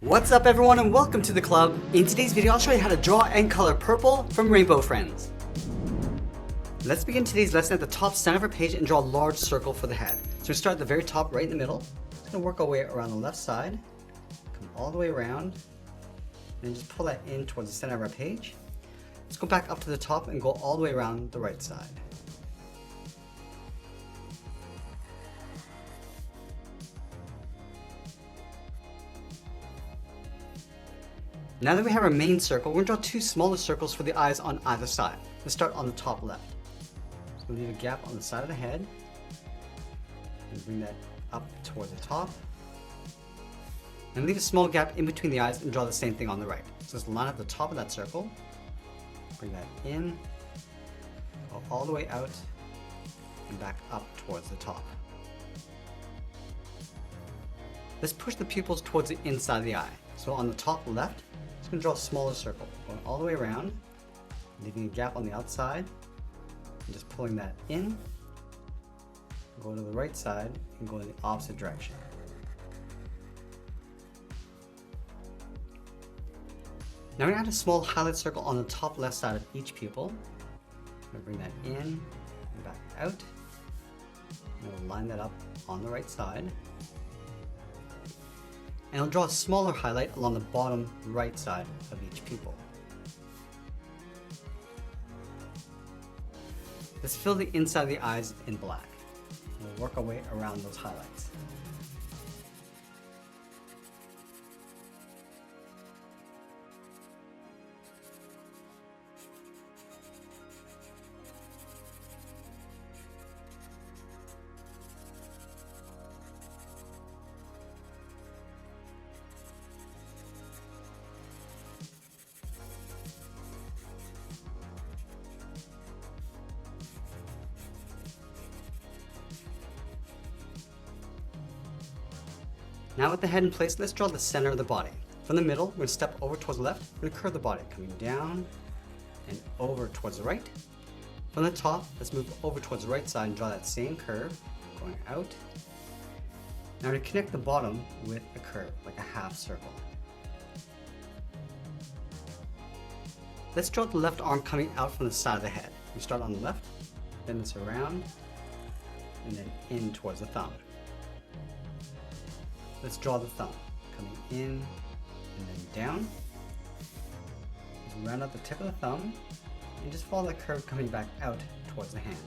What's up everyone and welcome to the club. In today's video I'll show you how to draw and color purple from Rainbow Friends. Let's begin today's lesson at the top center of our page and draw a large circle for the head. So we start at the very top right in the middle. Just going to work our way around the left side, come all the way around, and just pull that in towards the center of our page. Let's go back up to the top and go all the way around the right side. Now that we have our main circle, we're going to draw two smaller circles for the eyes on either side. Let's start on the top left. So we'll leave a gap on the side of the head and bring that up towards the top. And leave a small gap in between the eyes and draw the same thing on the right. So just line up the top of that circle, bring that in, go all the way out and back up towards the top. Let's push the pupils towards the inside of the eye. So on the top left, I'm just going to draw a smaller circle, going all the way around, leaving a gap on the outside, and just pulling that in, go to the right side, and go in the opposite direction. Now we're going to add a small highlight circle on the top left side of each pupil. I'm going to bring that in and back out, and we'll line that up on the right side. And I'll draw a smaller highlight along the bottom right side of each pupil. Let's fill the inside of the eyes in black. We'll work our way around those highlights. Now with the head in place, let's draw the center of the body. From the middle, we're going to step over towards the left, we're going to curve the body, coming down and over towards the right. From the top, let's move over towards the right side and draw that same curve, going out. Now we're going to connect the bottom with a curve, like a half circle. Let's draw the left arm coming out from the side of the head. We start on the left, bend this around, and then in towards the thumb. Let's draw the thumb, coming in and then down. Just round out the tip of the thumb and just follow that curve coming back out towards the hand.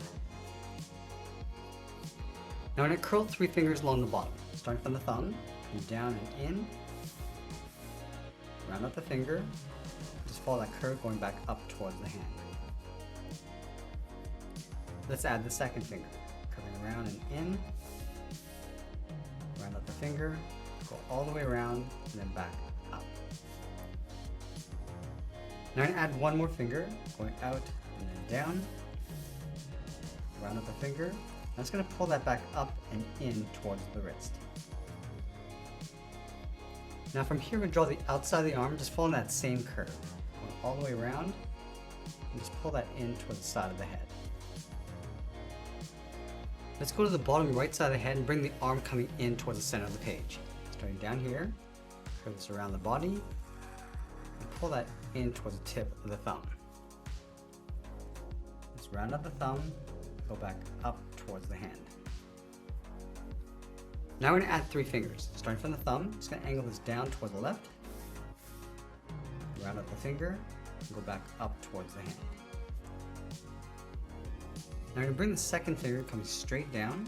Now we're going to curl three fingers along the bottom, starting from the thumb, come down and in, round out the finger, just follow that curve going back up towards the hand. Let's add the second finger, coming around and in, round out the finger, go all the way around, and then back up. Now I'm going to add one more finger, going out and then down, round out the finger. I'm just going to pull that back up and in towards the wrist. Now from here we draw the outside of the arm, just following that same curve, going all the way around, and just pull that in towards the side of the head. Let's go to the bottom right side of the head and bring the arm coming in towards the center of the page. Starting down here, curve this around the body, and pull that in towards the tip of the thumb. Let's round up the thumb, go back up towards the hand. Now we're going to add three fingers. Starting from the thumb, just going to angle this down towards the left, round up the finger, and go back up towards the hand. Now I'm going to bring the second finger coming straight down,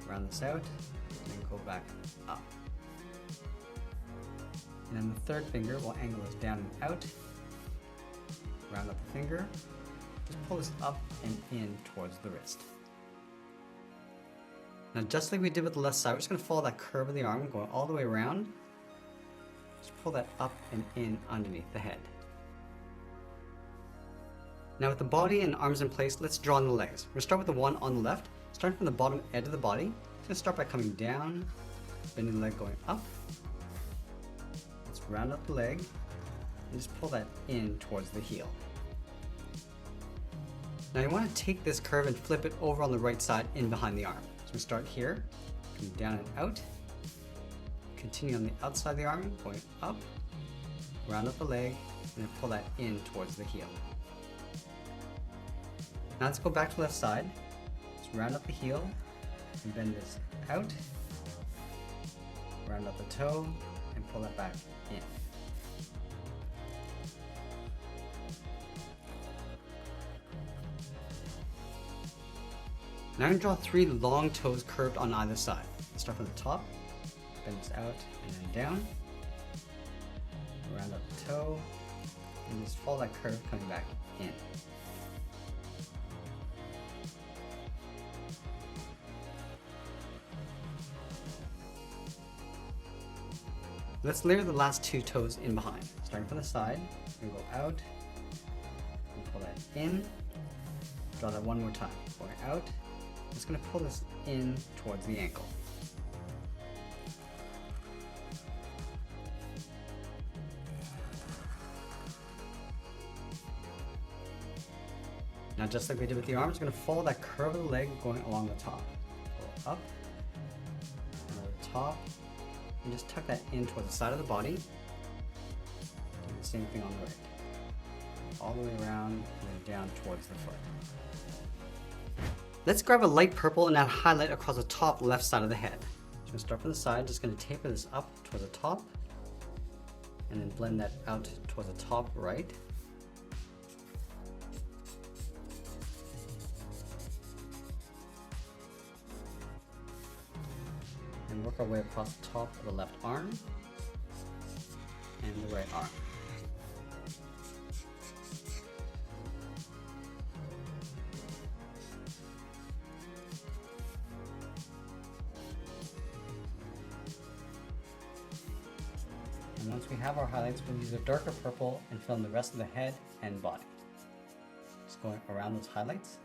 round this out, and then go back up. And then the third finger, we'll angle this down and out, round up the finger, just pull this up and in towards the wrist. Now just like we did with the left side, we're just going to follow that curve of the arm, going all the way around, just pull that up and in underneath the head. Now with the body and arms in place, let's draw on the legs. We're going to start with the one on the left, starting from the bottom edge of the body. I'm going to start by coming down, bending the leg going up. Let's round up the leg and just pull that in towards the heel. Now you want to take this curve and flip it over on the right side in behind the arm. So we start here, come down and out, continue on the outside of the arm, going up, round up the leg, and then pull that in towards the heel. Now let's go back to the left side. Let's round up the heel, and bend this out, round up the toe, and pull that back in. Now I'm going to draw 3 long toes curved on either side. Let's start from the top, bend this out and then down, round up the toe, and just follow that curve coming back in. Let's layer the last 2 toes in behind. Starting from the side, we're going to go out, and pull that in, draw that one more time, going out. I'm just going to pull this in towards the ankle. Now just like we did with the arm, it's going to follow that curve of the leg going along the top. Go up, another top, and just tuck that in towards the side of the body. Do the same thing on the right. All the way around and then down towards the foot. Let's grab a light purple and add highlight across the top left side of the head. So I'm going to start from the side, just going to taper this up towards the top, and then blend that out towards the top right. And work our way across the top of the left arm and the right arm. And once we have our highlights, we'll use a darker purple and fill in the rest of the head and body. Just going around those highlights.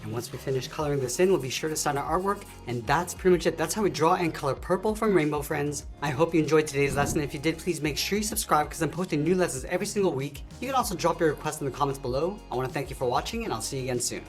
And once we finish coloring this in, we'll be sure to sign our artwork. And that's pretty much it. That's how we draw and color purple from Rainbow Friends. I hope you enjoyed today's lesson. If you did, please make sure you subscribe because I'm posting new lessons every single week. You can also drop your requests in the comments below. I want to thank you for watching, and I'll see you again soon.